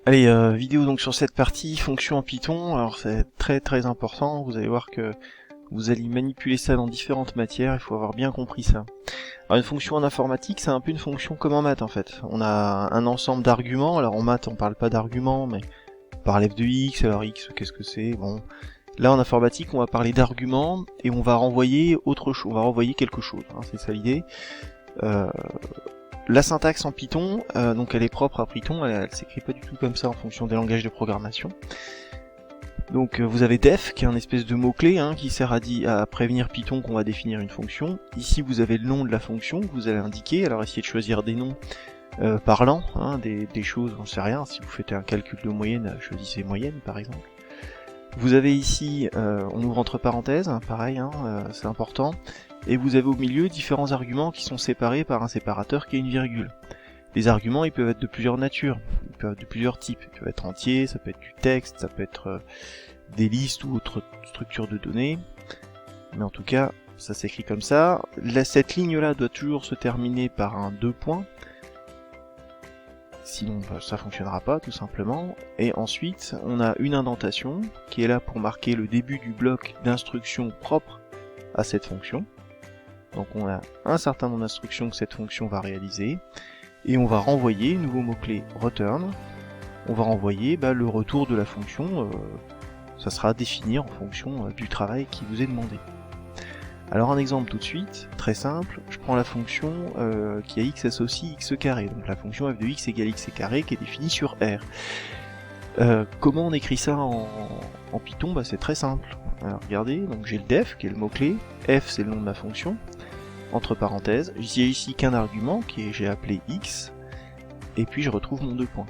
Allez, vidéo donc sur cette partie, fonction en Python. Alors c'est très important, vous allez voir que vous allez manipuler ça dans différentes matières, il faut avoir bien compris ça. Alors une fonction en informatique, c'est un peu une fonction comme en maths en fait. On a un ensemble d'arguments, alors en maths on parle pas d'arguments, mais on parle f de x, alors x qu'est-ce que c'est? Bon, là en informatique on va parler d'arguments et on va renvoyer autre chose, on va renvoyer quelque chose, hein, c'est ça l'idée. La syntaxe en Python, donc elle est propre à Python, elle s'écrit pas du tout comme ça en fonction des langages de programmation. Donc vous avez def, qui est un espèce de mot-clé hein, qui sert à prévenir Python qu'on va définir une fonction. Ici vous avez le nom de la fonction que vous allez indiquer, alors essayez de choisir des noms parlants, hein, des choses, j'en sais rien, si vous faites un calcul de moyenne, choisissez moyenne par exemple. Vous avez ici, on ouvre entre parenthèses, hein, pareil, hein, c'est important, et vous avez au milieu différents arguments qui sont séparés par un séparateur qui est une virgule. Les arguments, ils peuvent être de plusieurs natures, ils peuvent être de plusieurs types, ils peuvent être entiers, ça peut être du texte, ça peut être des listes ou autres structures de données, mais en tout cas, ça s'écrit comme ça. Cette ligne-là doit toujours se terminer par un 2 points, sinon ça fonctionnera pas tout simplement. Et ensuite on a une indentation qui est là pour marquer le début du bloc d'instructions propre à cette fonction. Donc on a un certain nombre d'instructions que cette fonction va réaliser, et on va renvoyer, nouveau mot-clé return, on va renvoyer le retour de la fonction, ça sera défini en fonction du travail qui vous est demandé. Alors un exemple tout de suite, très simple, je prends la fonction qui a x associe x carré, donc la fonction f de x égale x carré qui est définie sur R. Comment on écrit ça en Python? C'est très simple. Alors regardez, donc j'ai le def qui est le mot-clé, f c'est le nom de ma fonction, entre parenthèses, j'ai ici qu'un argument qui est j'ai appelé x, et puis je retrouve mon 2 points.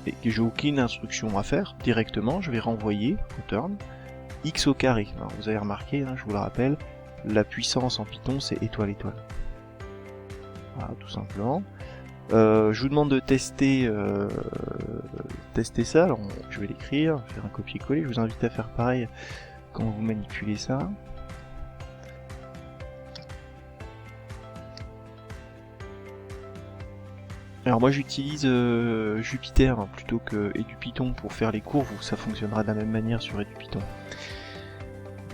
Et j'ai aucune instruction à faire, directement je vais renvoyer, return, x au carré. Alors vous avez remarqué, hein, je vous le rappelle, la puissance en Python c'est étoile étoile. Voilà, tout simplement. Je vous demande de tester ça, alors je vais l'écrire, faire un copier-coller, je vous invite à faire pareil quand vous manipulez ça. Alors moi j'utilise Jupyter plutôt que EduPython pour faire les courbes, ça fonctionnera de la même manière sur EduPython.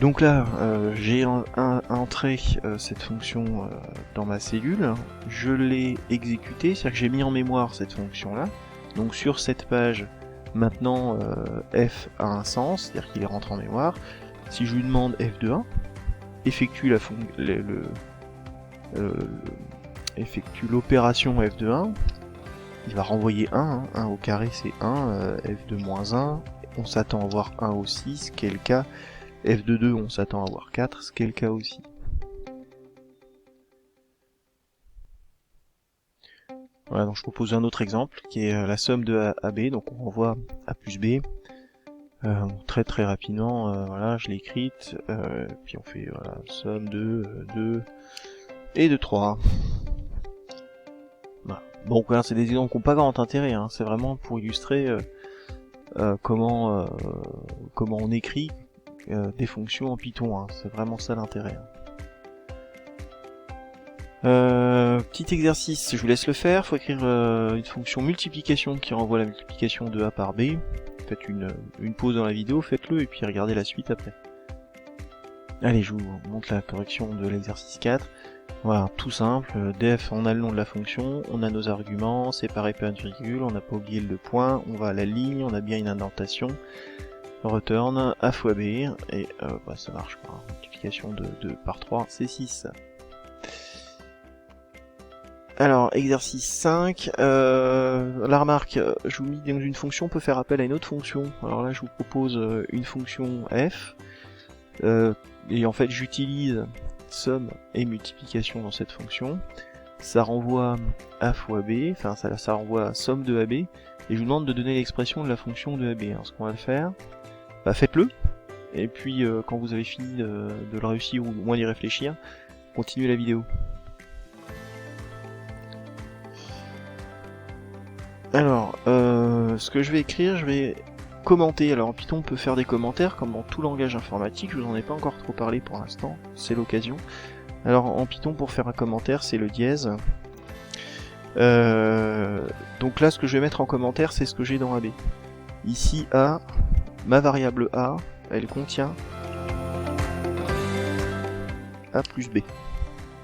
Donc là, j'ai entré cette fonction dans ma cellule, je l'ai exécutée, c'est-à-dire que j'ai mis en mémoire cette fonction-là. Donc sur cette page, maintenant f a un sens, c'est-à-dire qu'il est rentré en mémoire. Si je lui demande f de 1, effectue effectue l'opération f de 1, il va renvoyer 1, hein, 1 au carré c'est 1, f de moins 1, on s'attend à voir 1 aussi, ce qui est le cas. F de 2, on s'attend à avoir 4, ce qui est le cas aussi. Voilà, donc je propose un autre exemple, qui est la somme de A à B, donc on renvoie A plus B. Très rapidement, voilà, je l'ai écrite, puis on fait voilà, somme de 2 et de 3. Voilà. Bon, voilà, c'est des exemples qui n'ont pas grand intérêt, hein, c'est vraiment pour illustrer comment on écrit des fonctions en Python, hein. C'est vraiment ça l'intérêt. Petit exercice, je vous laisse le faire, faut écrire une fonction multiplication qui renvoie la multiplication de A par B. Faites une pause dans la vidéo, faites-le et puis regardez la suite après. Allez, je vous montre la correction de l'exercice 4. Voilà, tout simple, def, on a le nom de la fonction, on a nos arguments, séparés par une virgule, on n'a pas oublié le point, on va à la ligne, on a bien une indentation. Return A fois B, et ça marche pas, multiplication de 2 par 3, c'est 6. Alors, exercice 5, la remarque, je vous mis dans une fonction, on peut faire appel à une autre fonction. Alors là, je vous propose une fonction f, et en fait, j'utilise somme et multiplication dans cette fonction. Ça renvoie A fois B, enfin ça renvoie somme de AB, et je vous demande de donner l'expression de la fonction de AB. Alors ce qu'on va faire, faites-le, et puis quand vous avez fini de le réussir ou au moins d'y réfléchir, continuez la vidéo. Alors, ce que je vais écrire, je vais commenter. Alors en Python on peut faire des commentaires comme dans tout langage informatique, je vous en ai pas encore trop parlé pour l'instant, c'est l'occasion. Alors en Python pour faire un commentaire c'est le dièse. Donc là ce que je vais mettre en commentaire c'est ce que j'ai dans AB. Ici A, ma variable A, elle contient A plus B.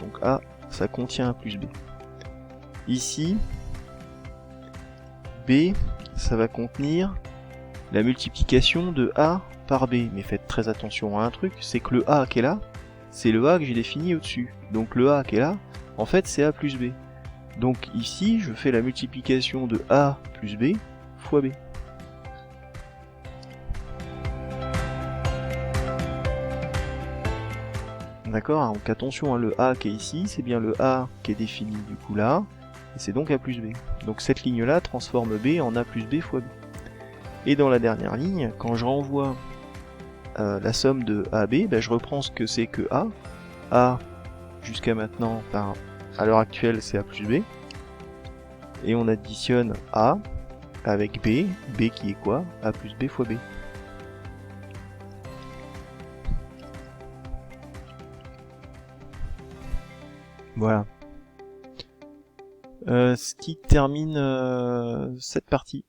Donc A, ça contient A plus B. Ici, B, ça va contenir la multiplication de A par B. Mais faites très attention à un truc, c'est que le A qui est là, c'est le A que j'ai défini au-dessus. Donc le A qui est là, en fait c'est A plus B. Donc ici, je fais la multiplication de A plus B fois B. D'accord, donc attention, hein, le A qui est ici, c'est bien le A qui est défini du coup là, et c'est donc A plus B. Donc cette ligne-là transforme B en A plus B fois B. Et dans la dernière ligne, quand je renvoie la somme de A à B, ben, je reprends ce que c'est que A. A, jusqu'à maintenant, enfin, à l'heure actuelle, c'est A plus B. Et on additionne A avec B, B qui est quoi? A plus B fois B. Voilà. Ce qui termine cette partie.